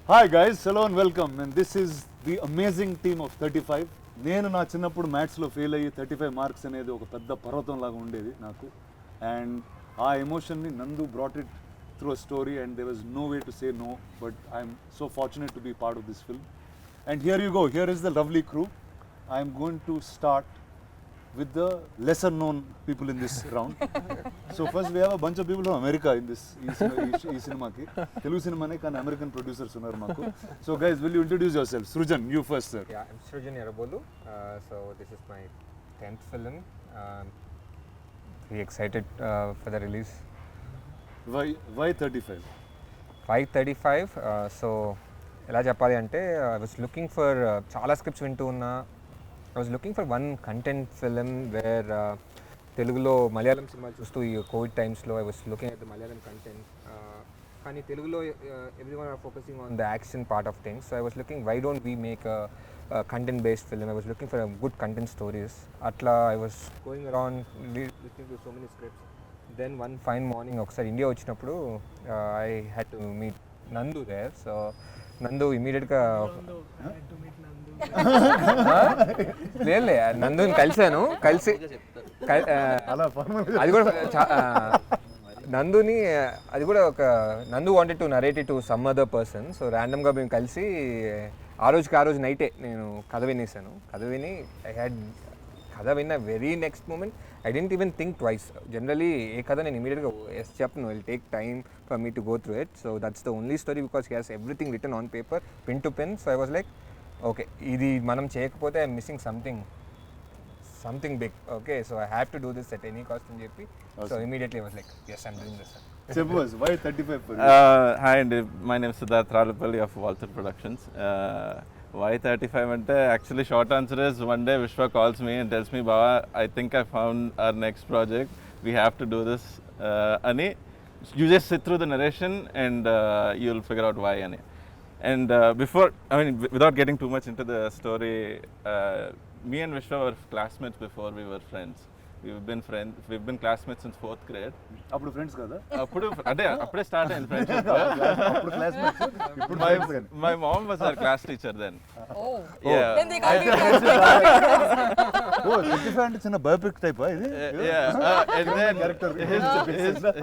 Hi guys, hello and welcome. And this is the amazing team of 35. నేను నా చిన్నప్పుడు మ్యాథ్స్లో ఫెయిల్ అయ్యి 35 మార్క్స్ అనేది ఒక పెద్ద పర్వతం లాగా ఉండేది నాకు. అండ్ ఆ ఎమోషన్ని Nandu brought it through a story and there was no way to say no, but I'm so fortunate to be part of this film. And here you go, here is the lovely crew. I'm going to start with the lesser known people in this round. So first we have a bunch of people from America in this cinema ki Telugu cinema ne kan American producers unnaru maaku. So guys, will you introduce yourself? Srujan, you first, sir. Yeah, I'm Srujan Yarabolu. So this is my 10th film. Very excited for the release. Why 35? Why 35? So ఎలా చెప్పాలి అంటే I was looking for చాలా scripts వింటూ ఉన్నా. I was looking for one content film where తెలుగులో మలయాళం సినిమాలు చూస్తూ ఈ కోవిడ్ టైమ్స్లో I was looking at the Malayalam content. కానీ తెలుగులో everyone are focusing on the action part of things. So I was looking, why don't we make a content based film? I was looking for a good content stories. Atla I was going around listening to so many scripts. Then one fine morning ఒకసారి India వచ్చినప్పుడు I had to meet Nandu there. So నందు ఇమీడియట్గా లేదులే నందుని కలిసి అది కూడా నందుని అది కూడా ఒక నందు wanted to narrate it to some other person. So ర్యాండమ్గా మేము కలిసి ఆ రోజు నైటే నేను కథ వినేసాను. కథ విని కథ విన్న very next moment I didn't even think twice. Generally, ఏ కథ నేను ఇమీడియట్గా ఎస్ చెప్పను. It will take time for me to go through it. So that's the only story because he has everything written on paper, pin to pin. So I was like, okay, ఇది మనం చేయకపోతే I'm missing something big. Okay, so I have to do this at any cost అని చెప్పి. So immediately I was like, yes, I'm doing this. Suppose, why 35 for you? Hi, and my name is Siddharth Ralapalli of Walter Productions. Why 35 ante actually short answer is one day Vishwa calls me and tells me, Baba, I think I found our next project, we have to do this ani. You just sit through the narration and you'll figure out why ani. And before, I mean, without getting too much into the story, me and Vishwa were classmates before we were friends. We've been classmates since 4th grade. అప్పుడు friends కదా? అప్పుడే start అయింది friendship. అప్పుడు classmates, ఇప్పుడు My mom was our class teacher then. Oh. Yeah. Then they got me. ఓ 35 అంటే చిన్న biopic టైపా ఇది? Yeah. And then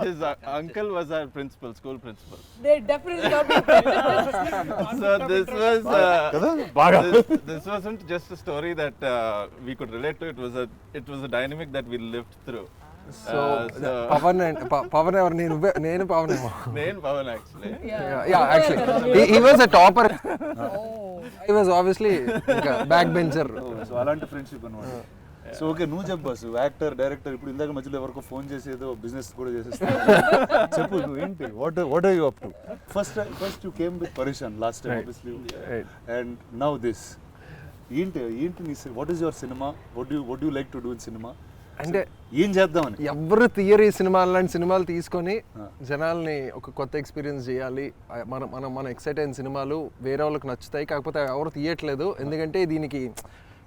his uncle was our school principal. They definitely got me. So this was కదా బాగా this wasn't just a story that we could relate to. It was a dynamic that we lived through. So Pawan ఎవరు? నేను పవన్ ఏమో. నేను Pawan actually. Yeah, actually he was a topper. He was obviously back bencher. So అలాంటి friendship అన్నమాట. So okay, నువ్వు చెప్పు boss, actor director. ఇప్పుడు ఇందాక మధ్యలో ఎవరికో ఫోన్ చేసి ఏదో బిజినెస్ కూడా చేసేస్తా చెప్పు, నువ్వు ఏంటి, what are you up to? First you came with పరేషాన్ last time obviously, and now this. ఏంటి నీ what is your cinema? What you like to do in cinema? అంటే ఏం చేద్దామని ఎవరు థియరీ సినిమాలు లాంటి సినిమాలు తీసుకొని జనాల్ని ఒక కొత్త ఎక్స్పీరియన్స్ చేయాలి. మనం ఎక్సైట్ అయిన సినిమాలు వేరే వాళ్ళకి నచ్చుతాయి, కాకపోతే ఎవరు తీయట్లేదు. ఎందుకంటే దీనికి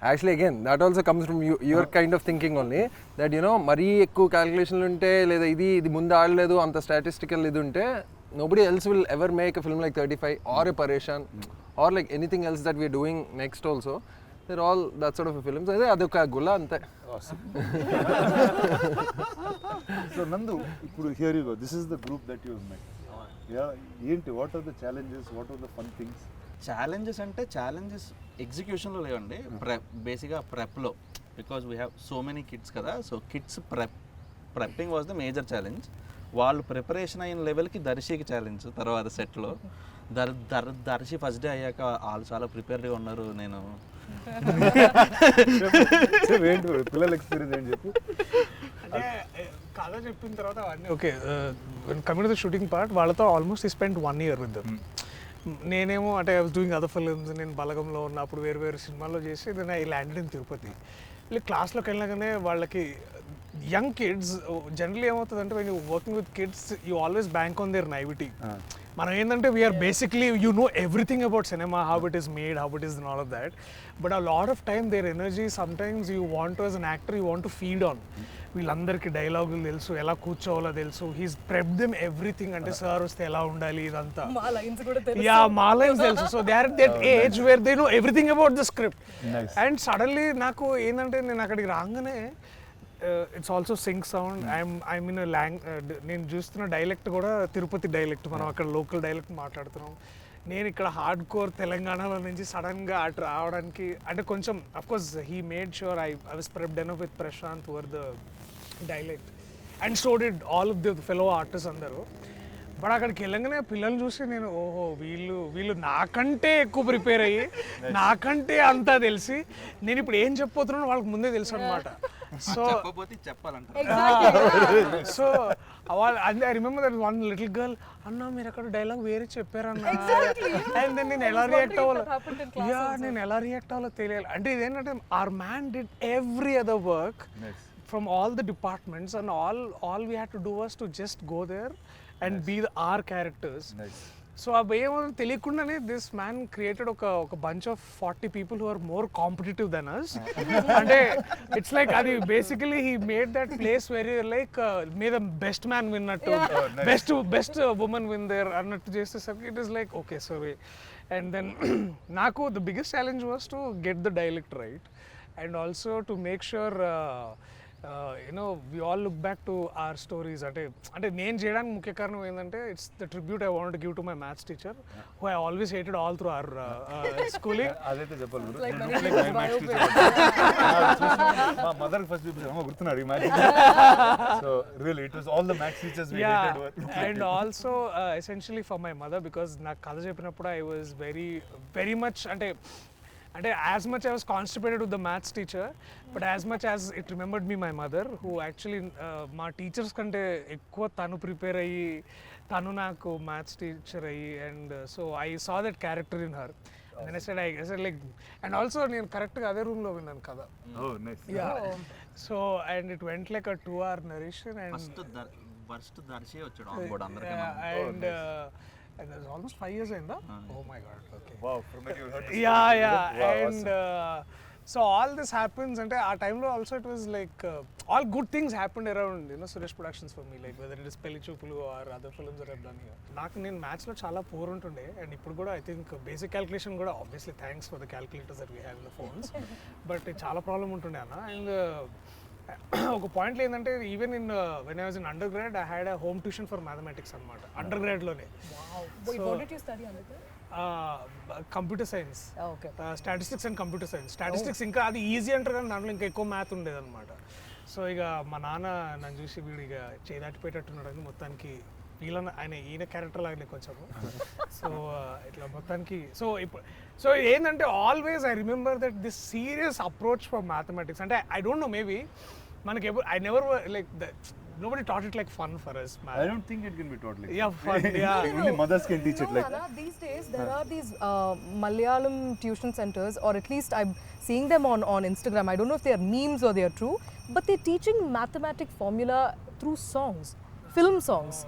actually again that also comes from your kind of thinking only that you know మరీ ఎక్కువ క్యాలిక్యులేషన్లు ఉంటే, లేదా ఇది ముందు ఆడలేదు అంత స్టాటిస్టికల్ ఇది ఉంటే, nobody else will ever make a film like 35 or a Pareshan or like anything else that we are doing next also. They're all that sort of a films. అదొక గుల్ల అంతే. సో నందు, ఇప్పుడు here you go, this is the group that you met. ఏంటి, what are the challenges, what are the fun things? Challenges అంటే challenges ఎగ్జిక్యూషన్లో లేవండి, బేసిక్గా ప్రెప్లో. Because we have so many kids కదా, so kids prepping was the major challenge. వాళ్ళు preparation అయిన లెవెల్కి దర్శికి ఛాలెంజ్. తర్వాత సెట్లో దర్శి ఫస్ట్ డే అయ్యాక వాళ్ళు చాలా ప్రిపేర్డ్గా ఉన్నారు. నేను పిల్లల ఎక్స్పీరియన్స్ ఏంటి చెప్పు. అంటే కథ చెప్పిన తర్వాత అవన్నీ okay. Coming to the shooting part, వాళ్ళతో almost I spend 1 year with them. నేనేమో అంటే I was doing other films. నేను బలగంలో ఉన్నప్పుడు వేరు సినిమాల్లో చేసి నేను ఐ ల్యాండెడ్ ఇన్ తిరుపతి. వీళ్ళు క్లాస్లోకి వెళ్ళగానే వాళ్ళకి యంగ్ కిడ్స్ జనరల్లీ ఏమవుతుందంటే when you working with kids you always bank on their naivety. మనం ఏంటంటే we are basically you know everything about cinema, how it is made, how it is and all of that. But a lot of time their energy sometimes you want to as an actor you want to feed on. వీళ్ళందరికీ డైలాగులు తెలుసు, ఎలా కూర్చోవాలో తెలుసు, he's prep them everything. అంటే sir వస్తే ఎలా ఉండాలి ఇదంతా, యా మా లైన్స్ తెలుసు. So they are that age where they know everything about the script. And suddenly నాకు ఏంటంటే నేను అక్కడికి రాగానే it's also sync sound. I'm in నేను చూస్తున్న డైలెక్ట్ కూడా తిరుపతి డైలెక్ట్, మనం అక్కడ లోకల్ డైలెక్ట్ మాట్లాడుతున్నాం. నేను ఇక్కడ హార్డ్ కోర్ తెలంగాణలో నుంచి సడన్గా అటు రావడానికి అంటే కొంచెం of course he made sure I was prepped enough with Prashanth over the dialect and so did all of the fellow artist అందరూ. బట్ అక్కడికి వెళ్ళగానే పిల్లలు చూసి నేను ఓహో వీళ్ళు నాకంటే ఎక్కువ ప్రిపేర్ అయ్యి నాకంటే అంతా తెలిసి నేను ఇప్పుడు ఏం చెప్పబోతున్నానో వాళ్ళకి ముందే తెలుసు అనమాట. So so I remember that one little girl, అన్న మీరు అక్కడ డైలాగ్ వేరే చెప్పారన్న, అండ్ దెన్ నేను ఎలా రియాక్ట్ అవ్వాలో తెలియాలి. అంటే ఇదేంటంటే our man did every other work from all the departments, and all we had to do was to just go there and be our characters. So abeyamo teliyakundane this man created oka bunch of 40 people who are more competitive than us. Ante it's like adi basically he made that place where you like may the best man win nattu, best woman win there annattu chestesariki it is like okay sorry. And then naku the biggest challenge was to get the dialect right, and also to make sure we all look back to our stories. అంటే నేను చేయడానికి ముఖ్య కారణం ఏంటంటే it's the tribute I want to give to my maths teacher who I always hated all through our schooling. అదైతే చెప్పాలి మా mother first గుర్తున్నారు ఈ maths. So really it was all the maths teachers we hated. And also essentially for my mother, because నాకు కథ చెప్పినప్పుడు I was very much అంటే as much I was constipated with the maths teacher, but as much as it remembered me my mother, who actually మా teachers కంటే ఎక్కువ తను prepare అయ్యి తను నాకు మ్యాథ్స్ టీచర్ అయ్యి, and so I saw that character in her. And then I said like, and also నేను కరెక్ట్గా అదే రూమ్లో విన్నాను కదా. So and it went like a 2-hour narration, and and that was almost 5 years in that. Oh my god, okay. Wow, from that you heard this. Yeah. Wow, And so all this happens, and our time lo also it was like all good things happened around Suresh Productions for me, like whether it is Pelli Choopulu or other films that I've done here. Naaku nen maths lo chaala poor untunde, and ippudu kuda I think basic calculation kuda obviously thanks for the calculators that we have in the phones, but chaala problem untunde anna. And ఒక పాయింట్లో ఏంటంటే even in when I was in undergrad I had a home tuition for mathematics అనమాట అండర్ గ్రాడ్లోనే. Computer science, statistics and computer science. Statistics ఇంకా అది easy అంటారు కానీ దాంట్లో ఇంకా ఎక్కువ మ్యాథ్ ఉండేదన్నమాట. సో ఇక మా నాన్న నన్ను చూసి వీడు ఇక చేదాటిపోయేటట్టున్నాడు అని మొత్తానికి ఈయన క్యారెక్టర్ లాగానే కొంచెము. సో ఇట్లా మొత్తానికి సో ఏంటంటే always I remember that this serious approach for mathematics. అంటే ఐ డోంట్ నో, మేబీ మనకి I never like nobody taught it like fun for us. I don't think it can be taught like fun. Only mothers can teach it like that. These days there are these Malayalam tuition centers, or at least I'm seeing them on Instagram. I don't know if they are memes or they are true, but they're teaching mathematics formula through songs, film songs.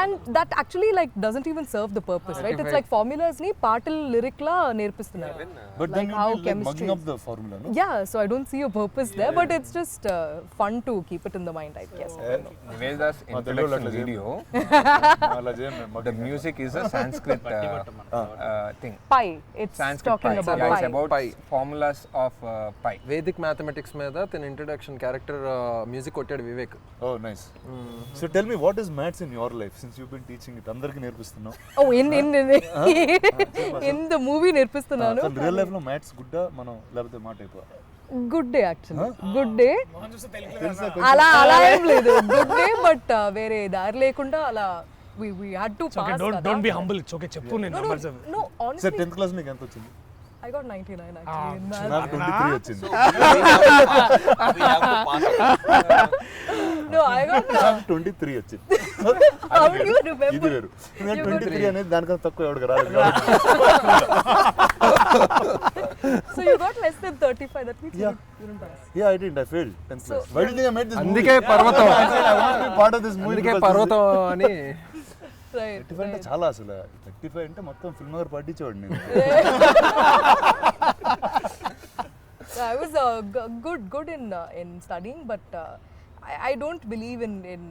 And that actually like doesn't even serve the purpose, right? It's like formulas ni partal lyric la nerpistunnaru, but then how chemistry up the formula, no? Yeah, so I don't see a purpose there, but it's just fun to keep it in the mind, I guess. Nivetha's introduction video, the music is a Sanskrit thing. Pi, it's Sanskrit talking pi. about Yeah, pi. it's about formulas of pi. Vedic mathematics మీద తన introduction character music కొట్టాడు Vivek. Oh nice. So tell me, what is maths in your life since you've been teaching it? Andarki nerpistunnao. Oh, in the movie nerpistunnanu. So real life lo maths gudda mano labate maa type good day actually. Good day ala em ledu, good day, but vere dar lekunda ala we had to pass. Okay, don't be humble, it's okay, cheppu nen numbers. No, honestly, 10th class meek enta vachindi? I got 99 actually in maths. నాకు 23 వచ్చింది. No, I got 23 వచ్చింది. How do you remember? ఇది వేరు. నేను 23 అనేది దానికన్నా తక్కువ ఎవరికి రాలేదు. So you got less than 35, that means you didn't pass. Yeah, I didn't. I failed 10th class. Why do you think I made this movie? అందుకే పర్వతం. I said I want to be part of this movie. అందుకే పర్వతం అని. So Right. 35 అంటే చాలా అసలు 35 అంటే మొత్తం ఫిల్మ్ నగర్ పట్టించేవాడు నేను. I was good in studying, but I don't believe in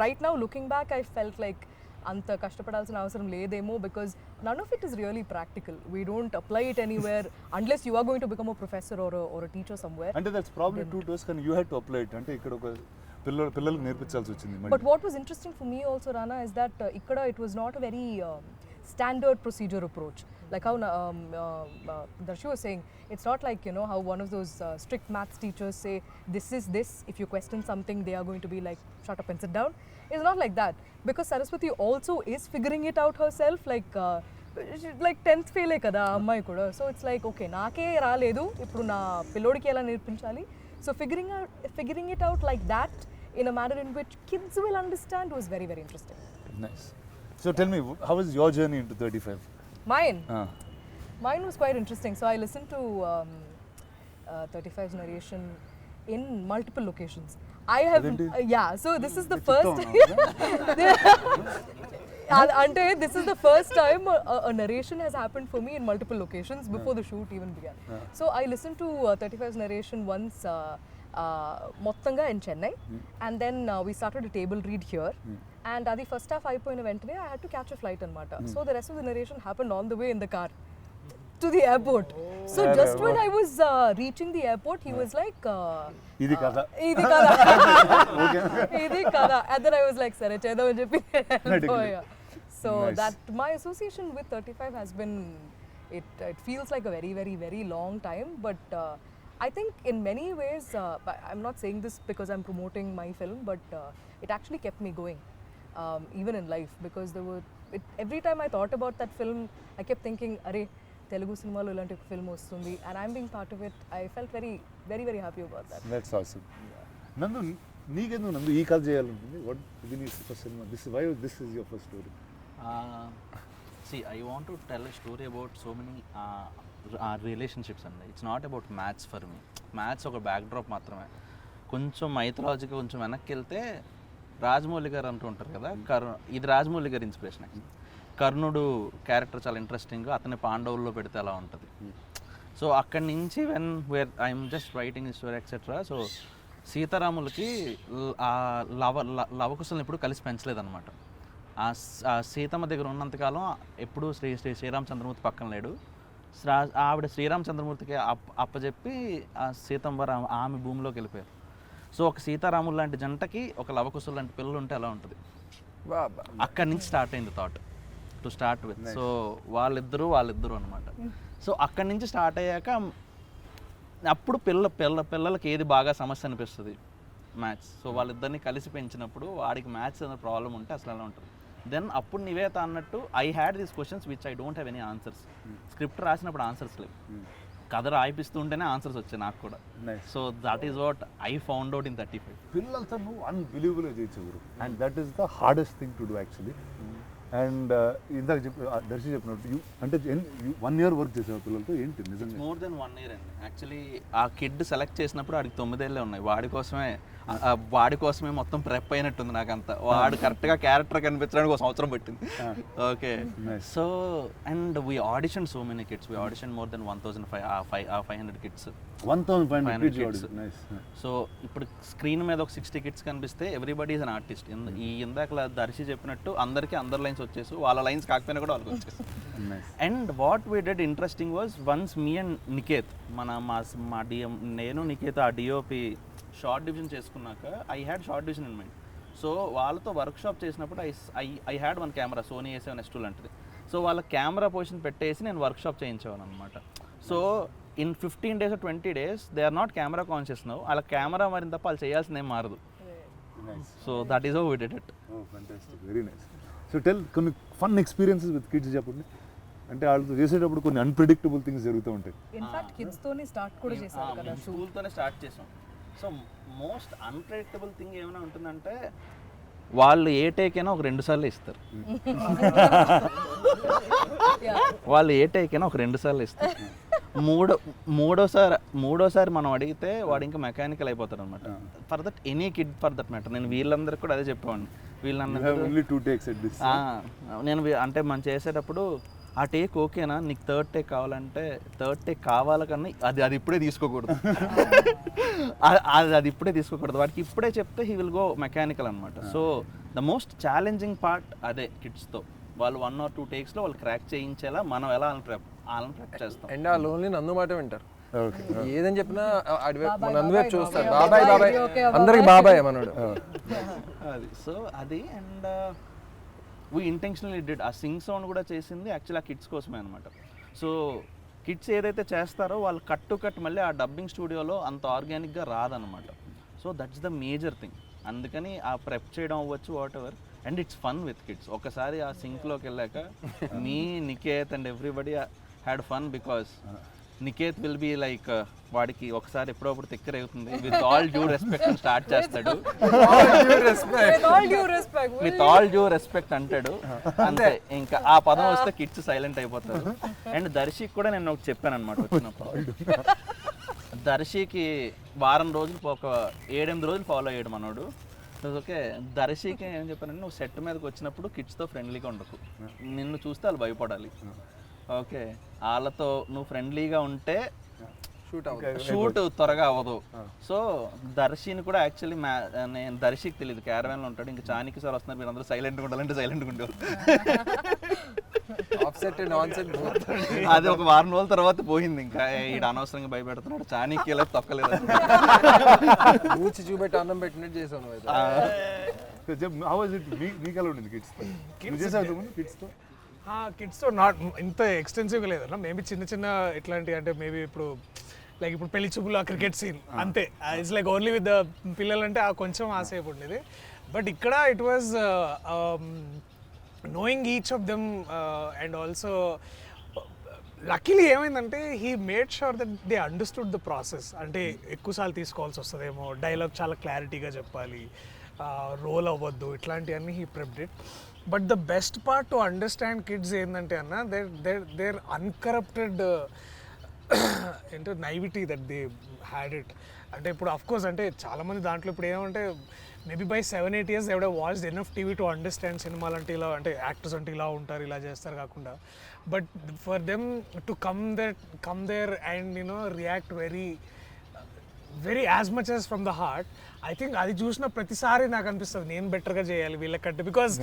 right now looking back I felt like anta kashtapadalsina avasaram ledemo because none of it is really practical. We don't apply it anywhere unless you are going to become a professor or a teacher somewhere. అంటే that's probably true to us కానీ you had to apply it. అంటే ఇక్కడ ఒక పిల్లలకు నేర్పించాల్సి వచ్చింది. But what was interesting for me also, Rana, is that ikkada it was not a very standard procedure approach. Like how Darshi was saying, it's not like, you know, how one of those strict maths teachers say, this is this, if you question something, they are going to be like, shut up and sit down. It's not like that. Because Saraswati also is figuring it out herself, like 10th fail kada ammai kuda. So it's like, okay, naake raaledu, ippudu na pillodiki ela nerpinchali. So figuring it out like that in a manner in which kids will understand was very, very interesting. Nice. So tell me, how was your journey into 35? Mine was quite interesting. So I listened to 35's narration in multiple locations. I have yeah. So this is the first. Ante this is the first time a narration has happened for me in multiple locations before the shoot even began. So I listened to 35's narration once. Mottanga in Chennai, and then we started a table read here, and adi first half ayipoyina ventane I had to catch a flight anamata. So the rest of the narration happened on the way in the car to the airport. So just when I was reaching the airport, he was like ఇది కదా idi kada, and then I was like sare chedam ani cheppi hellipoya. So that my association with 35 has been, it feels like a very, very, very long time, but I think in many ways, I'm not saying this because I'm promoting my film, but it actually kept me going, even in life, because every time I thought about that film, I kept thinking, "Arey, Telugu cinema lo ilanti film vastundi," and I'm being part of it. I felt very, very, very happy about that. That's awesome. Nandu, నీకెందుకు నందు ఈ కథ చేయాలనుకుంది? What ఇది నీ first cinema? This is your first story. See, I want to tell a story about so many relationships అండి. It's not about maths for me. Maths ఒక backdrop మాత్రమే. కొంచెం మైథలాజిగా కొంచెం వెనక్కి వెళ్తే రాజమౌళి గారు అంటూ ఉంటారు కదా, ఇది రాజమౌళి గారి ఇన్స్పిరేషన్. కర్ణుడు క్యారెక్టర్ చాలా ఇంట్రెస్టింగ్, అతని పాండవుల్లో పెడితే అలా ఉంటుంది. సో అక్కడి నుంచి where I'm just writing story etcetera. So సీతారాములకి ఆ లవకుశలను ఎప్పుడు కలిసి పెంచలేదన్నమాట. ఆ సీతమ్మ దగ్గర ఉన్నంతకాలం ఎప్పుడూ శ్రీరామచంద్రమూర్తి పక్కన లేడు. ఆవిడ శ్రీరామచంద్రమూర్తికి అప్పచెప్పి ఆ సీతమ్మ ఆమె భూమిలోకి వెళ్ళిపోయారు. సో ఒక సీతారాములు లాంటి జంటకి ఒక లవకుశులు లాంటి పిల్లలు ఉంటే ఎలా ఉంటుంది? అక్కడి నుంచి స్టార్ట్ అయింది thought to start with. So వాళ్ళిద్దరూ అనమాట. సో అక్కడి నుంచి స్టార్ట్ అయ్యాక అప్పుడు పిల్లలకి ఏది బాగా సమస్య అనిపిస్తుంది? మ్యాథ్స్. సో వాళ్ళిద్దరిని కలిసి పెంచినప్పుడు వాడికి మ్యాథ్స్ అనే ప్రాబ్లం ఉంటే అసలు ఎలా ఉంటుంది? దెన్ అప్పుడు నివేత అన్నట్టు I had these questions which I don't have any answers. Script రాసినప్పుడు ఆన్సర్స్ లేవు, కథ రాయిపిస్తుంటేనే ఆన్సర్స్ వచ్చాయి నాకు కూడా. So that is what I found out in 35. పిల్లలతో నువ్వు అన్బిలీవబుల్గా చేయొచ్చు, and that is the hardest thing to do actually. And ఇందాక దర్శి చెప్పినట్టు అంటే 1 year వర్క్ చేసావు పిల్లలతో, ఏంటి నిజంగా? మోర్ దెన్ 1 year అండి. యాక్చువల్లీ ఆ కిడ్ సెలెక్ట్ చేసినప్పుడు వాడికి 9 ఏళ్ళే ఉన్నాయి. వాడి కోసమే మొత్తం ప్రెప్ అయినట్టుంది నాకంతా. వాడు కరెక్ట్గా క్యారెక్టర్ కనిపించడానికి 1 సంవత్సరం పట్టింది. Okay. So and we audition so many kids. We audition more than 1,500 kids. 1,500 kids. So ఇప్పుడు స్క్రీన్ మీద ఒక 60 కిడ్స్ కనిపిస్తే ఎవ్రీబడి ఈజ్ అన్ ఆర్టిస్ట్. ఇందాక దర్శి చెప్పినట్టు అందరికీ అందరి లైన్స్ వచ్చేసి వాళ్ళ లైన్స్ కాకపోయినా కూడా వాళ్ళకి వచ్చేసి. And what we did interesting was once me and Niket మా డిఎం నేను నికేత్ ఆ డిఓపి షార్ట్ డివిజన్ చేసుకున్నాక I had shot division in mind. So వాళ్ళతో వర్క్షాప్ చేసినప్పుడు I had 1 camera, Sony A7S2 లాంటిది. సో వాళ్ళ కెమెరా పొజిషన్ పెట్టేసి నేను వర్క్షాప్ చేయించేవాను అనమాట. So in 15 days or 20 days they are not camera conscious now. వాళ్ళ కెమెరా మారిన తప్ప వాళ్ళు చేయాల్సింది ఏం మారదు. So that is how we did it. Fantastic, very nice. So tell కొన్ని ఫన్ ఎక్స్పీరియన్సెస్ విత్ కిడ్స్ చెప్పండి. అంటే వాళ్ళతో చేసేటప్పుడు కొన్ని అన్ప్రెడిక్టబుల్ థింగ్స్ జరుగుతూ ఉంటాయి. ఇన్ఫాక్ట్ కిడ్స్ తోనే స్టార్ట్ కూడా చేశారు కదా, స్కూల్తోనే స్టార్ట్ చేసాం. సో మోస్ట్ అన్ప్రెడిక్టబుల్ థింగ్ ఏమైనా ఉంటుందంటే వాళ్ళు ఏ టేక్ అయినా ఒక 2 సార్లు ఇస్తారు. వాళ్ళు ఏ టేక్ అయినా ఒక 2 సార్లు ఇస్తారు. మూడోసారి మనం అడిగితే వాడు ఇంకా మెకానికల్ అయిపోతాడు అనమాట. For that any kid for that matter. నేను వీళ్ళందరికీ కూడా అదే చెప్పేవాడిని. వీళ్ళన్న only 2 takes at this. నేను అంటే మనం చేసేటప్పుడు ఆ టేక్ ఓకేనా, నీకు థర్డ్ టేక్ కావాలంటే థర్డ్ టేక్ కావాలి కన్నా అది ఇప్పుడే తీసుకోకూడదు. అది ఇప్పుడే తీసుకోకూడదు, వాడికి ఇప్పుడే చెప్తే హీ విల్ గో మెకానికల్ అనమాట. So the most challenging part అదే కిడ్స్తో. వాళ్ళు 1 or 2 టేక్స్లో వాళ్ళు క్రాక్ చేయించేలా మనం ఎలా వాళ్ళని ప్రెప్ చేస్తాం. అండ్ ఆ లోన్లీ నందు మాట వింటారు. Okay. ఏదని చెప్పినా నందువైపు చూస్తారు. బాబాయ్ బాబాయ్ అందరికి బాబాయ్ మనోడు. అది సో అది. అండ్ వీ ఇంటెన్షనల్లీ డిడ్ ఆ సింగ్ సౌండ్ కూడా చేసింది యాక్చువల్లీ ఆ కిడ్స్ కోసమే అనమాట. సో కిడ్స్ ఏదైతే చేస్తారో వాళ్ళు కట్ మళ్ళీ ఆ డబ్బింగ్ స్టూడియోలో అంత ఆర్గానిక్గా రాదనమాట. So that's the major thing. అందుకని ఆ ప్రెప్ చేయడం అవ్వచ్చు whatever, and it's fun with kids. ఒకసారి ఆ సింక్లోకి వెళ్ళాక మీ Niketh and everybody had fun because Niketh will be like వాడికి ఒకసారి ఎప్పుడప్పుడు తిక్కరేగుతుంది. With all due respect start చేస్తాడు. విత్ ఆల్ డ్యూ రెస్పెక్ట్ అంటాడు అంతే. ఇంకా ఆ పదం వస్తే కిడ్స్ సైలెంట్ అయిపోతారు. అండ్ దర్శికి కూడా నేను ఒకటి చెప్పాను అనమాట వచ్చినప్పుడు. దర్శికి వారం రోజులు ఒక 7-8 రోజులు ఫాలో అయ్యాడు మనోడు. ఓకే, దర్శికి ఏం చెప్పానంటే నువ్వు సెట్ మీదకి వచ్చినప్పుడు కిడ్స్తో ఫ్రెండ్లీగా ఉండకు, నిన్ను చూస్తే వాళ్ళు భయపడాలి. ఓకే, వాళ్ళతో నువ్వు ఫ్రెండ్లీగా ఉంటే షూట్ త్వరగా అవ్వదు. సో దర్శిని కూడా యాక్చువల్లీ నేను దర్శికి తెలియదు, క్యారవాన్లో ఉంటాడు. ఇంకా చానికి సార్ వస్తున్నారు, మీరు అందరూ సైలెంట్గా ఉండాలంటే సైలెంట్గా ఉండేవాళ్ళు. అది ఒక వారం రోజుల తర్వాత పోయింది. ఇంకా ఈడ అనవసరంగా భయపెడుతున్నాడు, చానికి ఇలా తొక్కలేదు. చూపెట్టి అన్నం పెట్టినట్టు చేసాను. How was it? మీకు ఎలా ఉండింది కిడ్స్తో? కిడ్స్తో నాట్ ఇంత ఎక్స్టెన్సివ్గా లేదన్నా. మేబీ చిన్న ఎట్లాంటి అంటే మేబీ ఇప్పుడు లైక్ ఇప్పుడు పెళ్లి చూపులు ఆ క్రికెట్ సీన్ అంతే. It's like only with the పిల్లలంటే ఆ కొంచెం ఆసేపు ఉండేది. బట్ ఇక్కడ it was knowing each of them and also luckily ఏమైందంటే he made sure that they understood the process. అంటే ఎక్కువసార్లు తీసుకోవాల్సి వస్తుందేమో, డైలాగ్ చాలా క్లారిటీగా చెప్పాలి, రోల్ అవ్వద్దు, ఇట్లాంటివన్నీ he prepped it. But the best part to understand kids ఏంటంటే అన్న దేర్ అన్కరప్టెడ్ ఏంటో నైవిటీ దట్ దే హ్యాడ్ ఇట్. అంటే ఇప్పుడు అఫ్కోర్స్ అంటే చాలామంది దాంట్లో ఇప్పుడు ఏమంటే మేబీ బై 7-8 years ఎవడో watched enough TV to understand సినిమాలు అంటే ఇలా, అంటే యాక్టర్స్ అంటే ఇలా ఉంటారు, ఇలా చేస్తారు కాకుండా. But for them to come there and react very as much as from the heart. I think అది చూసిన ప్రతిసారి నాకు అనిపిస్తుంది నేను బెటర్గా చేయాలి వీళ్ళకంటే. Because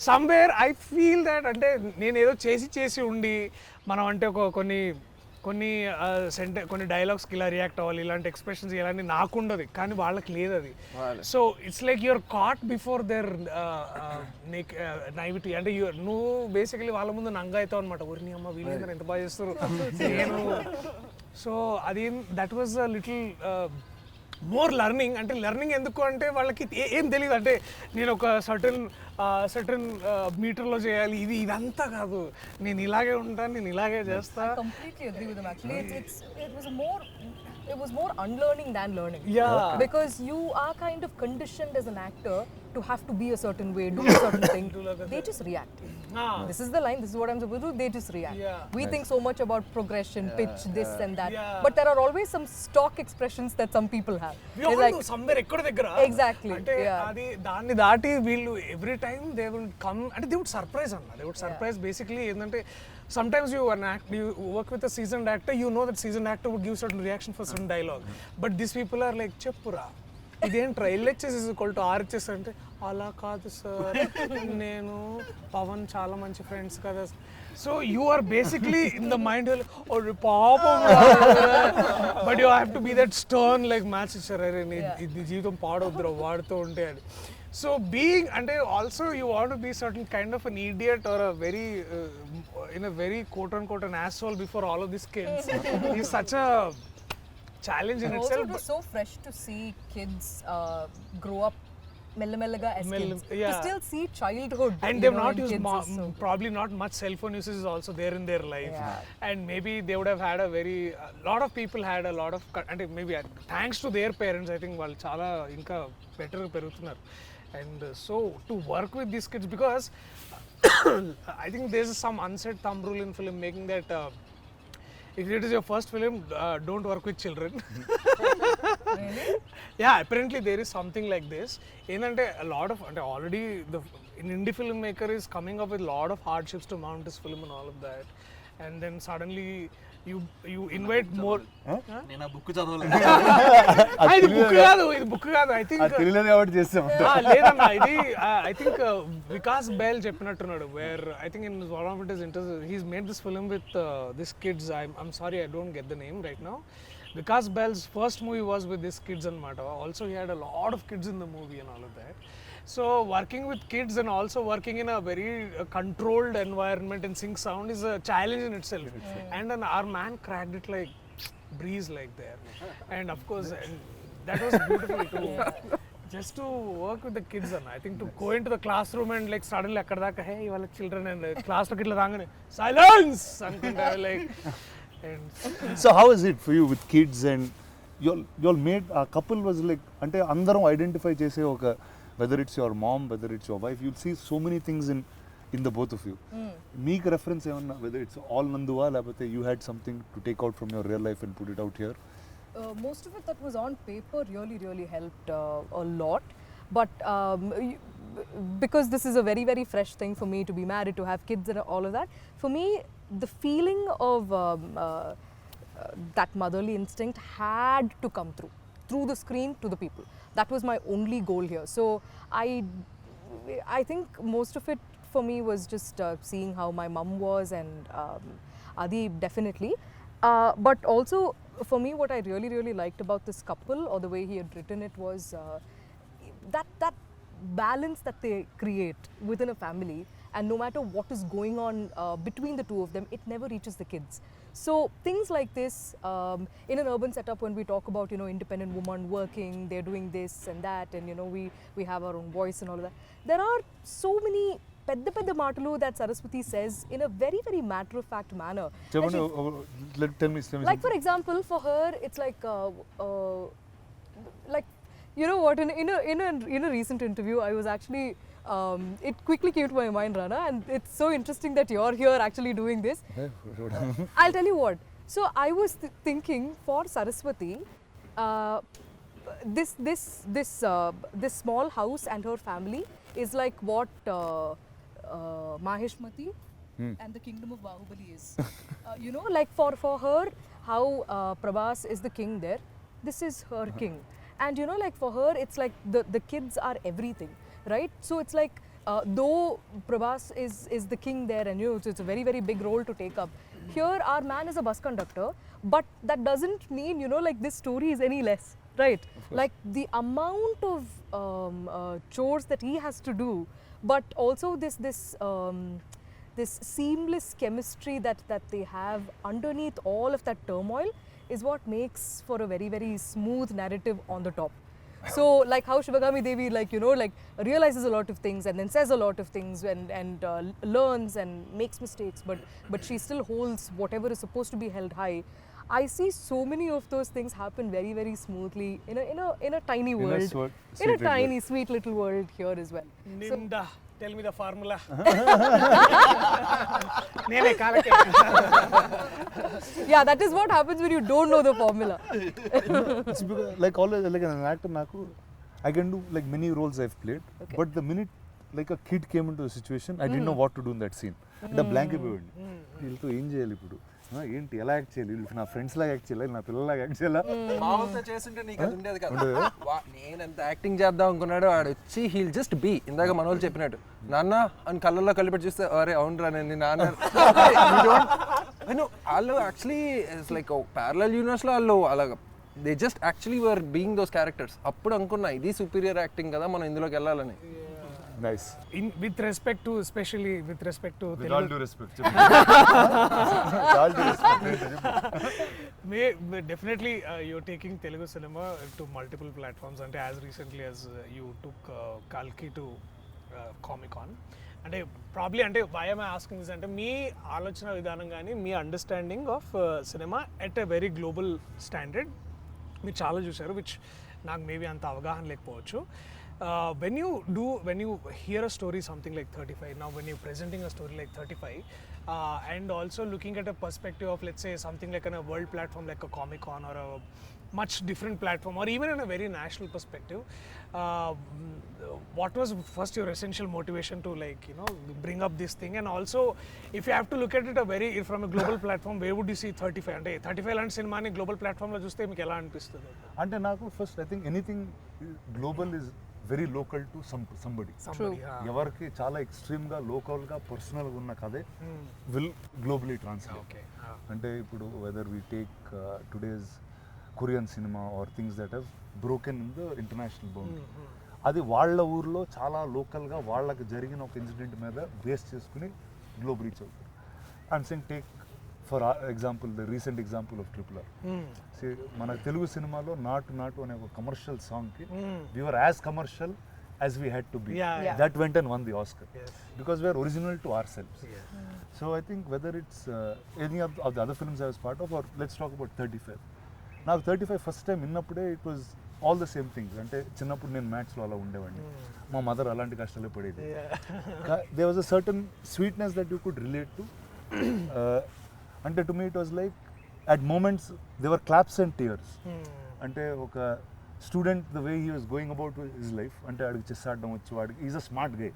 somewhere I feel that అంటే నేను ఏదో చేసి ఉండి మనం అంటే కొన్ని డైలాగ్స్కి ఇలా రియాక్ట్ అవ్వాలి, ఇలాంటి ఎక్స్ప్రెషన్స్ ఇలాంటి నాకు ఉండదు, కానీ వాళ్ళకి లేదు అది. So it's like your caught before their naivety. అంటే నువ్వు బేసికలీ వాళ్ళ ముందు నంగా అవుతావు అనమాట. ఊరిని అమ్మ వీళ్ళందరూ ఎంత బాగా చేస్తారు నేను. సో అది that was a little more learning. అంటే లెర్నింగ్ ఎందుకు అంటే వాళ్ళకి ఏం తెలియదు. అంటే నేను ఒక సర్టన్ మీటర్లో చేయాలి, ఇదంతా కాదు, నేను ఇలాగే ఉంటాను, నేను ఇలాగే చేస్తా. Completely agree with them actually. It was more unlearning than learning. Yeah. Because you are kind of conditioned as an actor to have to be a certain way, do a certain thing. They just react. This is the line, this is what I'm supposed to do, they just react. We think so much about progression, pitch, this and that. But there are always some stock expressions that some people have. We all know somewhere ekkada దగ్గర. Exactly. అంటే అది దాన్ని దాటి వీళ్ళు every time they will come and they would surprise అన్న. They would surprise basically ఏంటంటే sometimes you work with a seasoned actor, you know that seasoned actor would give certain reaction for certain dialogue. But these people are like చెప్పురా ఇదేంట్రా LHS RHS అంటే అలా కాదు sir, నేను పవన్ చాలా మంచి friends కదా. So you are basically in the mind పాపం, but you have to be that stern like match ఇచ్చారు, అరే నీ జీవితం పాడవద్దురా వాడుతూ ఉంటే అని. So being and also you want to be certain kind of an idiot or a very in a very quote unquote an asshole before all of these kids is such a challenge in itself. It was so fresh to see kids grow up mellaga as kids. To still see childhood, and they've not used probably not much cell phone usage is also there in their life. And maybe they would have had a lot of people had a lot of and maybe thanks to their parents I think వాళ్ళు చాలా ఇంకా better పెరుగుతున్నారు. And so to work with these kids, because I think there's some unsaid thumb rule in filmmaking that if it is your first film, don't work with children. Yeah, apparently there is something like this. ఏంటంటే a lot of అంటే already the indie filmmaker is coming up with a lot of hardships to mount this film and all of that, and then suddenly you invite more. నేను ఆ book చదవలేదు. ఇది book కాదు I think తెలియదు కాబట్టి చేస్తాం. లేదన్నా ఇది I think వికాస్ బెల్ చెప్పినట్టున్నాడు, where I think in one of his interviews he's made this film with these kids. I'm sorry I don't get the name right now. Vikas Bell's first movie was with these kids anamata. Also he had a lot of kids in the movie and all of that. So working with kids and also working in a very controlled environment and sync sound is a challenge in itself. And then our man cracked it like breeze like there. And of course and that was beautiful too. Just to work with the kids and I think to go into the classroom and like suddenly akkada daka hey ivala children and class lo kitla rangane silence ankunta like. And So how is it for you with kids and you'll made a couple was like ante andaram identify chese oka whether it's your mom whether it's your wife you'll see so many things in the both of you. Meek reference evanna whether it's all nanduva labate you had something to take out from your real life and put it out here. Most of it that was on paper really helped a lot, but because this is a very fresh thing for me to be married, to have kids and all of that, for me the feeling of that motherly instinct had to come through the screen to the people. That was my only goal here. So I think most of it for me was just seeing how my mum was and Adi definitely, but also for me what I really liked about this couple or the way he had written it was that balance that they create within a family, and no matter what is going on between the two of them, it never reaches the kids. So things like this in an urban setup, when we talk about independent woman working, they're doing this and that, and we have our own voice and all of that, there are so many pedda maatalu that Saraswati says in a very matter of fact manner. Tell me like for example, for her it's like you know what, in a recent interview I was actually it quickly came to my mind, Rana, and it's so interesting that you're here actually doing this. I'll tell you what. So I was thinking for Saraswati, this small house and her family is like what Maheshmati and the kingdom of Bahubali is. Like for her, how Prabhas is the king there, this is her king. And like for her it's like the kids are everything, right? So it's like though Prabhas is the king there, and it's a very big role to take up. Here our man is a bus conductor, but that doesn't mean like this story is any less, right? Like the amount of chores that he has to do, but also this seamless chemistry that they have underneath all of that turmoil is what makes for a very smooth narrative on the top. So like how Shivagami Devi like realizes a lot of things and then says a lot of things and learns and makes mistakes, but she still holds whatever is supposed to be held high. I see so many of those things happen very smoothly in a tiny world, in a tiny sweet little world here as well. Ninda, tell me the formula. Nene kalake. Yeah, that is what happens when you don't know the formula. It's because, like always, like an actor, I can do like many roles I've played, but the minute like a kid came into the situation, I didn't know what to do in that scene. అంటే blank అయిపోయింది. వీళ్ళతో ఏం చేయాలి ఇప్పుడు, ఏంటి ఎలా act చేయాలి, వీళ్ళు నా ఫ్రెండ్స్ లాగా యాక్ట్ చేయాలి, నా పిల్లలాగా యాక్ట్ చేయాలా, మామూలుగా చేస్తుంటే నీకు అది ఉండేది కదా. నేను ఎంత యాక్టింగ్ చేద్దాం అనుకున్నాడు, ఆడు వచ్చి హీల్ జస్ట్ బీ, ఇందాక మన వాళ్ళు చెప్పినట్టు నాన్న అని కళ్ళల్లో కలిపెట్టి చూస్తే అరే అవునరా నేను నాన్న వాళ్ళు యాక్చువల్లీ ఇట్స్ లైక్ ప్యారలల్ యూనివర్స్లో వాళ్ళు అలాగా they just actually were being those characters. అప్పుడు అనుకున్నా ఇది సుపీరియర్ యాక్టింగ్ కదా, మనం ఇందులోకి వెళ్ళాలని. Nice. With respect to, especially with respect to with Telugu, all due respect. All due respect. Definitely you're taking Telugu cinema to multiple platforms, and as recently as you took Kalki to Comic-Con. అంటే probably అంటే why am I asking this అంటే మీ ఆలోచన విధానం కానీ మీ understanding of cinema at a very global standard మీరు చాలా చూసారు, విచ్ నాకు మేబీ అంత అవగాహన లేకపోవచ్చు. When you hear a story something like 35, now when you're presenting a story like 35, and also looking at a perspective of, let's say, something like a world platform like a Comic-Con or a much different platform, or even in a very national perspective, what was first your essential motivation to, like, you know, bring up this thing? And also, if you have to look at it from a global platform, where would you see 35? అంటే 35 లాంటి సినిమాని global ప్లాట్ఫామ్లో చూస్తే మీకు ఎలా అనిపిస్తుంది? అంటే నాకు first I think anything global is very local to somebody. ఎవరికి చాలా ఎక్స్ట్రీమ్గా లోకల్గా పర్సనల్గా ఉన్న కథే విల్ గ్లోబలీ ట్రాన్స్లేట్. అంటే ఇప్పుడు whether we take today's Korean cinema or things that have broken in the international boundary, అది వాళ్ళ ఊర్లో చాలా లోకల్గా వాళ్ళకి జరిగిన ఒక ఇన్సిడెంట్ మీద బేస్ చేసుకుని గ్లోబల్ రీచ్ అవుతారు. And saying take for example the recent example of RRR. మన తెలుగు సినిమాలో నాటు నాటు అనే ఒక కమర్షియల్ సాంగ్కి we were as commercial as we had to be. That went and won the Oscar because we are original to ourselves. So I think whether it's any of the other films I was part of, or let's talk about 35. నాకు 35 first time విన్నప్పుడే it was all the same things. అంటే చిన్నప్పుడు నేను మ్యాథ్స్లో అలా ఉండేవాడిని, మా mother అలాంటి కష్టాలే పడేది. There was a certain sweetness that you could relate to. అంటే to me it was like at moments there were claps and tears. అంటే ఒక student the way he was going about his life, అంటే ఆడికి chess ఆడడం వచ్చు, వాడికి is a smart గే,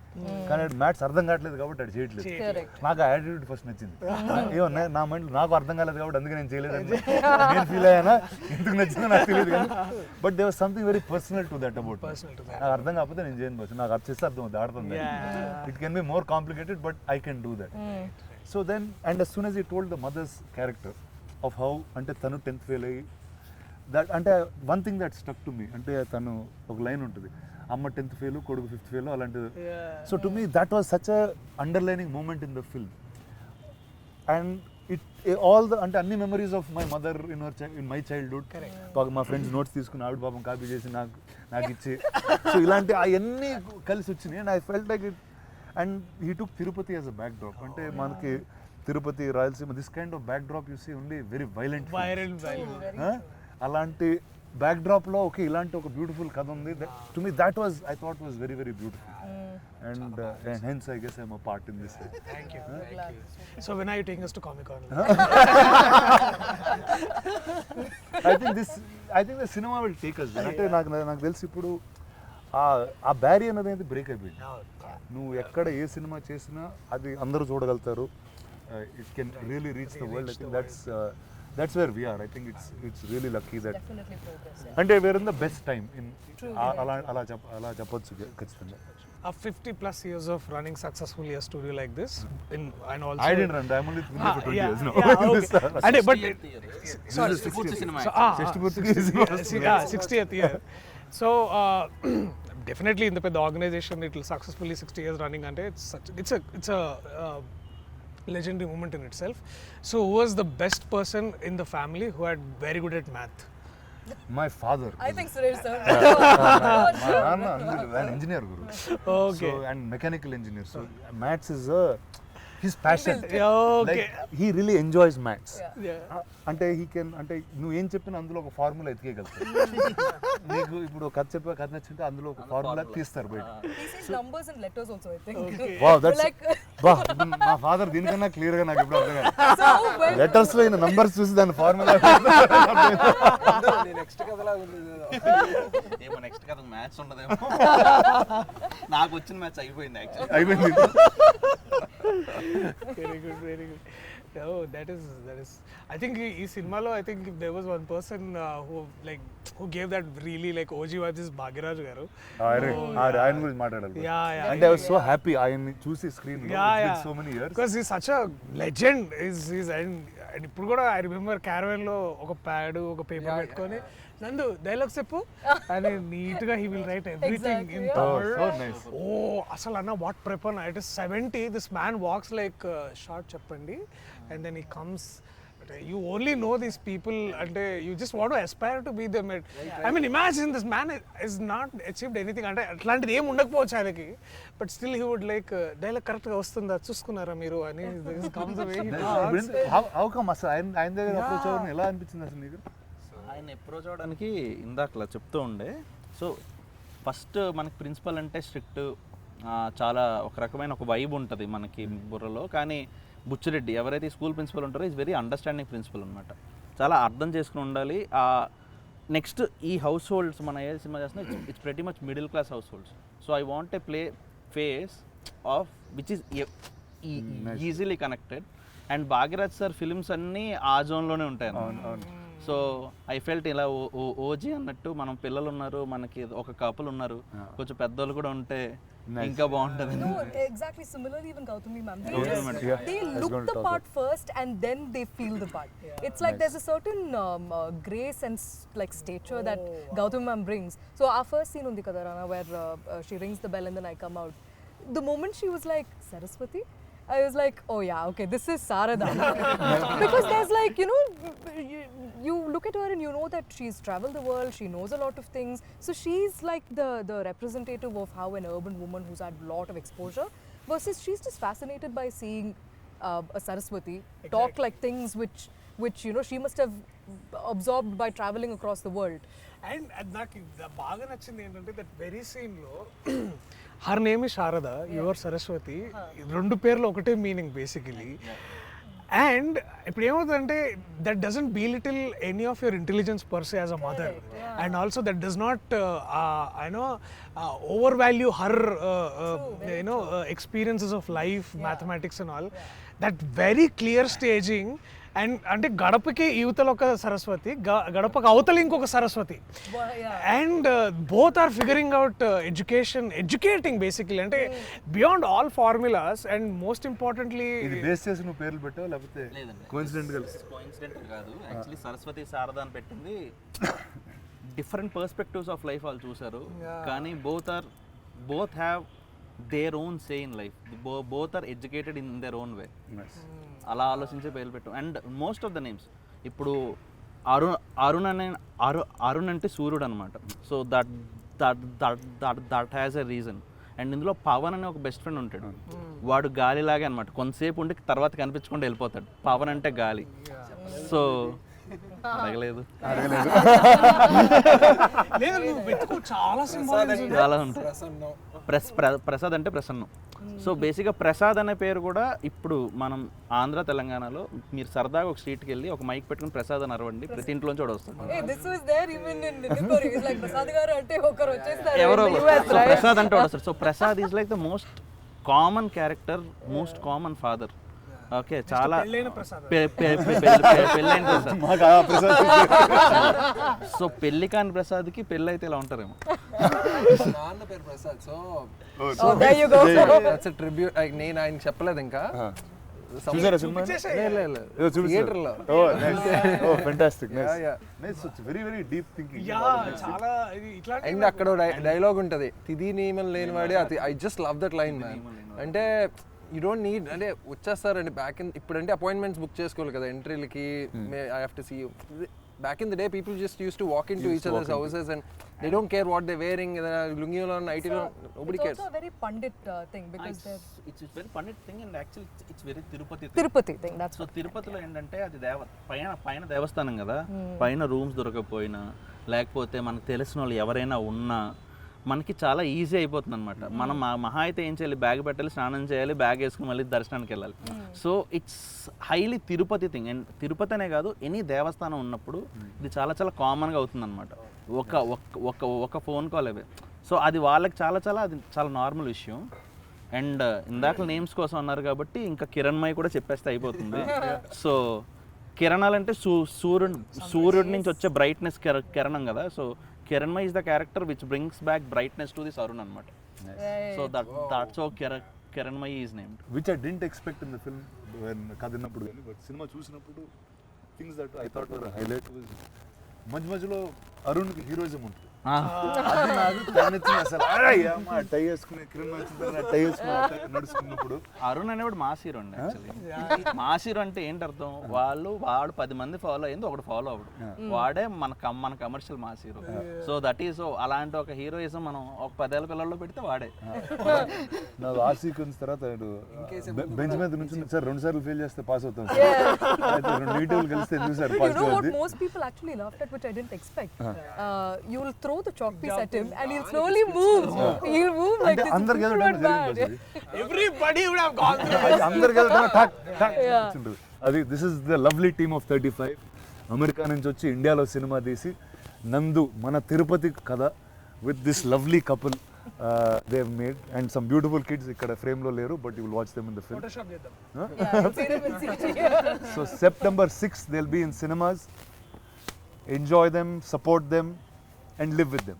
కానీ ఆడు మ్యాథ్స్ అర్థం కావట్లేదు కాబట్టి ఆడు చేయట్లేదు. నాకు ఆ యాటిట్యూడ్ ఫస్ట్ నచ్చింది. ఏమో నా మైండ్ నాకు అర్థం కాలేదు కాబట్టి అందుకే నేను చేయలేదని నేను ఫీల్ అయ్యానా, ఎందుకు నచ్చిందో నాకు తెలియదు కానీ, but they was something very personal to that about. నాకు అర్థం కాకపోతే నేను చేయను వచ్చు, నాకు అది చేస్తే అర్థం అవుతుంది, ఆడుతుంది. It can be more complicated but I can do that. So then and as soon as he told the mother's character of how అంటే తను 10th ఫెయిల్ అయ్యి దట్, అంటే one thing that stuck to me, అంటే తను ఒక line ఉంటుంది, అమ్మ 10th fail కొడుకు 5th ఫెయిల్ అలాంటిది. So to me that was such a underlining moment in the film. And it all the అంటే అన్ని memories of my mother in my childhood, మా ఫ్రెండ్స్ నోట్స్ తీసుకుని ఆవిడ పాపం కాపీ చేసి నాకు ఇచ్చి, సో ఇలాంటి అవన్నీ కలిసి వచ్చినాయి. And I felt like it. And he took Tirupati as a back drop. అంటే మనకి Tirupati, Rayalaseema, this kind of back drop you see only very violent. అలాంటి బ్యాక్ డ్రాప్లో ఓకే ఇలాంటి ఒక బ్యూటిఫుల్ కథ ఉంది. To me that was I thought was very very beautiful. And hence I guess I'm a part in this. Thank you. So when are you taking us to Comic-Con? I think the cinema will take us there. అంటే నాకు తెలిసి ఇప్పుడు ఆ barrier అనేది break అయిపోయింది. నువ్వు ఎక్కడ ఏ cinema చేసినా అది అందరూ చూడగలుగుతారు. It can really reach the world. I think that's where we are. I think it's really lucky that Definitely progress. అంటే we're in the best time in అలా చెప్పొచ్చు ఖచ్చితంగా. 50 plus years of running successfully a studio like this, and also I didn't run. I'm only been here for 20 years now. And but sorry, 60th cinema. 60th year. So definitely in the organization it will successfully 60 years running, and it's a legendary moment in itself. So who was the best person in the family who had very good at math? My father. I think Suresh sir. My nana an engineer guru. Okay. So and mechanical engineer. So maths is his passion. Okay. Like he really enjoys maths. Yeah. అంటే he can అంటే నువ్వు ఏం చెప్పినా అందులో ఒక formula ఎతికేయగలుగుతావు. నీకు ఇప్పుడు కథ నచ్చింటే అందులో ఒక ఫార్ములా తీస్తారు బయట. He sees numbers and letters also, I think. Wow, that's Like మా ఫాదర్ దీనికన్నా క్లియర్ గా నాకు ఎప్పుడు అర్థం కాదు. so well. లెటర్స్ లో అయిన నంబర్స్ చూసి దాని ఫార్ములా నెక్స్ట్ కథలా ఉంది. ఏమో నెక్స్ట్ కథ మ్యాథ్స్ ఉండదేమో. నాకు వచ్చిన మ్యాథ్స్ అయిపోయింది యాక్చువల్లీ. అయిపోయింది. Very good, very good. Oh, that is. I think in cinema lo, I think if there was one person who gave that really like OG vibes is Bhagiraj garu. ఆయన గురించి మాట్లాడాలి. Yeah. అంటే I was so happy ఆయన్ని చూసి screen లో. It's been so many years. Because he's such a legend. He's and ఇప్పుడు కూడా I remember caravan లో ఒక ప్యాడ్ ఒక పేపర్ పెట్టుకొని నందు డైలాగ్ చెప్పు అని నీట్ గా he will write everything in Tamil. So nice. Oh, అసలు అన్న what prep అన్న, it is 70, this man walks like short చెప్పండి, and then he comes. You only know these people and you just want to aspire to be them. I mean, imagine this man is not achieved anything అంటే అట్లాంటిది ఏం ఉండకపోవచ్చు ఆయనకి, but still he would like dialogue correct గా వస్తుందా చూసుకున్నారా మీరు అని this comes away. How come అసలు ఆయన దగ్గర అప్రోచ్ అవ్వడం ఎలా అనిపించింది అసలు నీకు? ఆయన అప్రోచ్ అవ్వడానికి ఇందాకలా చెప్తూ ఉండే. సో ఫస్ట్ మనకి ప్రిన్సిపల్ అంటే స్ట్రిక్ట్, చాలా ఒక రకమైన ఒక వైబ్ ఉంటుంది మనకి బుర్రలో. కానీ బుచ్చిరెడ్డి ఎవరైతే స్కూల్ ప్రిన్సిపల్ ఉంటారో ఈజ్ వెరీ అండర్స్టాండింగ్ ప్రిన్సిపల్ అనమాట. చాలా అర్థం చేసుకుని ఉండాలి. నెక్స్ట్ ఈ హౌస్ హోల్డ్స్ మన ఏ సినిమా చేస్తున్నా it's pretty much middle class house holds. So I want a play face of which is easily connected. And Bhagyaraj sir films అన్నీ ఆ జోన్లోనే ఉంటాయి. సో ఐ ఫెల్ట్ ఇలా ఓజీ అన్నట్టు మనం పిల్లలు ఉన్నారు, మనకి ఒక కపుల్ ఉన్నారు, కొంచెం పెద్దోళ్ళు కూడా ఉంటే ఇంకా బాగుంటుంది. No, exactly. Similarly, even Gautami ma'am, they look the part first and then they feel the part. It's like there's a certain grace and like stature that Gautami ma'am brings. So our first scene undi kada Rana, where she rings the bell and then I come out. The moment she was like Saraswati, I was like, oh yeah, okay, this is Sarada. Because there's like, you know, you look at her and you know that she's traveled the world, she knows a lot of things. So she's like the representative of how an urban woman who's had a lot of exposure, versus she's just fascinated by seeing a Saraswati talk like things which you know she must have absorbed by traveling across the world. And అది నాకు బాగా నచ్చింది ఏంటంటే that very సీన్లో her name is Sharada, your Saraswati, రెండు పేర్లు ఒకటే meaning basically. And ఇప్పుడు ఏమవుతుందంటే that doesn't belittle any of your intelligence per se as a mother, and also that does not you know overvalue her you know experiences of life, mathematics and all. That very clear staging. And అంటే గడపకి యువతలో ఒక సరస్వతి, గడపకి అవతల ఇంకొక Saraswati, and both are figuring out educating basically, అంటే beyond all formulas. And most importantly ఇది base చేసి నువ్వు పేర్లు పెట్టావు లేకపోతే కోఇన్సిడెంట్ కాదు, యాక్చువల్లీ సరస్వతి శారద అని పెట్టింది డిఫరెంట్ పర్స్పెక్టివ్స్ ఆఫ్ లైఫ్ వాళ్ళు చూసారు. కానీ both have their own say in life, both are educated in their own way. అలా ఆలోచించే పేర్లు పెట్టాం. And most of the names ఇప్పుడు అరుణ్ అంటే సూర్యుడు అనమాట. So that has a reason. And ఇందులో పవన్ అనే ఒక బెస్ట్ ఫ్రెండ్ ఉంటాడు, వాడు గాలిలాగే అనమాట, కొంతసేపు ఉండి తర్వాత కనిపించకుండా వెళ్ళిపోతాడు. పవన్ అంటే గాలి. సో అడగలేదు చాలా ఉంటాయి. ప్రసాద్ అంటే ప్రసన్నం. సో బేసిక్గా ప్రసాద్ అనే పేరు కూడా ఇప్పుడు మనం ఆంధ్ర తెలంగాణలో మీరు సరదాగా ఒక స్ట్రీట్కి వెళ్ళి ఒక మైక్ పెట్టుకుని ప్రసాద్ అని అరవండి, ప్రతి ఇంట్లోంచి కూడా వస్తాడు. ఎవరో ప్రసాద్ అంటే వస్తారు. So Prasad is like the most common character, most common father. Okay, చాలా పెళ్ళైన ప్రసాద్. సో పెళ్లి కాని ప్రసాద్కి పెళ్ళి అయితే ఇలా ఉంటారేమో. నాన్న పేరు Prasad. So Oh, there you go. That's a tribute. నేను ఆయన చెప్పలేదు ఇంకా. చూసారా సినిమా థియేటర్లో. Very very deep thinking. And అక్కడ డైలాగ్ ఉంటుంది, తిది నియమం లేనివాడే అతి. I just love that line man. అంటే యూ డోంట్ నీడ్, అంటే వచ్చేస్తారండి బ్యాక్ ఇన్, ఇప్పుడంటే అపాయింట్మెంట్స్ బుక్ చేసుకోవాలి కదా ఎంట్రీలకి. I have to see you. Back in the day, people just used to walk into each other's houses and they don't care what they're wearing, lungi on, nighty on, nobody cares. It's also a very Pandit thing because it's very Pandit thing and actually it's very Tirupati thing. That's so తిరుపతిలో ఏంటంటే అది పైన దేవస్థానం కదా, పైన rooms దొరకకపోయినా లేకపోతే మనకు తెలిసిన వాళ్ళు ఎవరైనా ఉన్నా మనకి చాలా ఈజీ అయిపోతుంది అనమాట. మనం మహా అయితే ఏం చేయాలి, బ్యాగ్ పెట్టాలి, స్నానం చేయాలి, బ్యాగ్ వేసుకుని మళ్ళీ దర్శనానికి వెళ్ళాలి. So it's highly Tirupati thing. And Tirupati అనే కాదు, ఎనీ దేవస్థానం ఉన్నప్పుడు ఇది చాలా చాలా కామన్గా అవుతుంది అనమాట. ఒక ఫోన్ కాల్ అవే. సో అది వాళ్ళకి అది చాలా నార్మల్ విషయం. అండ్ ఇందాక నేమ్స్ కోసం అన్నారు కాబట్టి ఇంకా కిరణ్మయి కూడా చెప్పేస్తే అయిపోతుంది. సో కిరణాలంటే సూర్యుడి నుంచి వచ్చే బ్రైట్నెస్ కిరణం కదా. So Kiranmay is the character which brings back brightness to this Arun anamata. So that's how Kiranmay is named. Which I didn't expect in the film when kadinappudu gaani, but cinema chusinappudu things that I thought were a highlight was మధ్యలో అరుణ్ కి heroism ఉంటుంది. అది నాకు తనెత్తిన అసలు టై వేసుకుని టై వేసుకుని నడుచుకున్నప్పుడు అరుణ్ అనేవాడు mass hero అండి. యాక్చువల్లీ మాస్ హీరో అంటే ఏంటి అర్థం, వాడు 10 మంది ఫాలో అయింది, ఒకడు ఫాలో అవడు, వాడే మన commercial mass hero. So that is అలాంటి ఒక హీరోయిజం మనం ఒక 10 ఏళ్ళ పిల్లల్లో పెడితే వాడే. నాకు ఆ సీక్వెన్స్ తర్వాత బెంచ్ మీద నుంచి సార్ 2 సార్లు ఫెయిల్ చేస్తే పాస్ అవుతాం, 2 నెగిటివ్లు కలిస్తే ఎందుకు సార్ పాస్ అవుతుంది. Most people actually laughed at, which I didn't expect. You'll throw throw the chalk piece at him and he'll slowly move. He'll move like this. అందరికి People వెళ్ళడం went జరిగింది mad. Everybody would have gone through. అందరికి వెళ్ళడం ఠక్ ఠక్ ఉంటుంది. అది this is the lovely team of 35. America నుంచి వచ్చి ఇండియాలో సినిమా తీసి నందు మన తిరుపతి కథ with this lovely couple they have made and some beautiful kids ఇక్కడ ఫ్రేమ్ లో లేరు but you will watch them in the film. Photoshop చేద్దాం. Yeah, you'll see them in CG. So September 6th they'll be in cinemas. Enjoy them, support them and live with them.